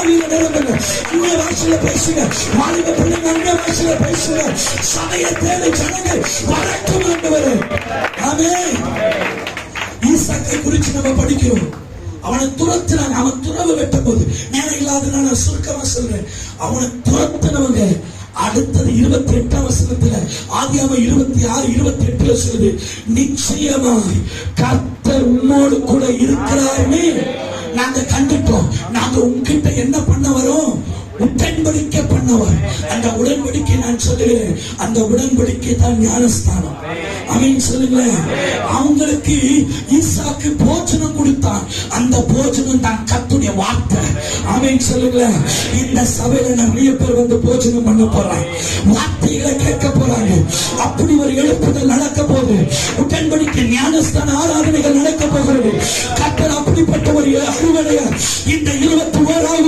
ஆவியில நிரம்புங்க. அந்நிய பாஷையில பேசுங்க. வாலிப பிள்ளைங்க அந்நிய பாஷையில பேசுங்க. சபையை தேவை ஜனங்கள் வரட்டும் ஆண்டவரே. ஆமென். ஈசாக்கை குறித்து நம்ம படிக்கிறோம். அவனை துரத்தினாங்க. அவன் துறவு வெட்டும் போது நேரம் இல்லாதனால சுருக்கமா சொல்றேன். அவனை துரத்தினவங்க அடுத்தது 28ஆம் வசனத்துல ஆதியாகமம் 26:28 சொல்லுது, நிச்சயமாய் கர்த்தர் உன்னோடு கூட இருக்கிறாருன்னு நாங்க கண்டுட்டோம். நாங்க உங்ககிட்ட என்ன பண்ண வரோம்? உடன்படிக்கை பண்ணவர். அந்த உடன்படிக்கை நான் சொல்லுகிறேன், அந்த உடன்படிக்கை தான் ஞானஸ்தானம். ஆமென் சொல்லுங்களேன். அவங்களுக்கு ஈசாக்கு போஜனம் கொடுத்தான். அந்த போஜனம் தான் கர்த்தருடைய வார்த்தை. ஆமென் சொல்லுங்களேன். இந்த சபையில நிறைய பேர் வந்து போஜனம் பண்ண போறாங்க, வார்த்தைகளை கேட்க போறாங்க. அப்படி ஒரு எழுப்புதல் நடக்க போகுது. உடன்படிக்கை ஞானஸ்தான ஆராதனைகள் நடக்க போகிறது. கர்த்தர் அப்படிப்பட்ட ஒரு அறுவடையை இந்த 21ஆவது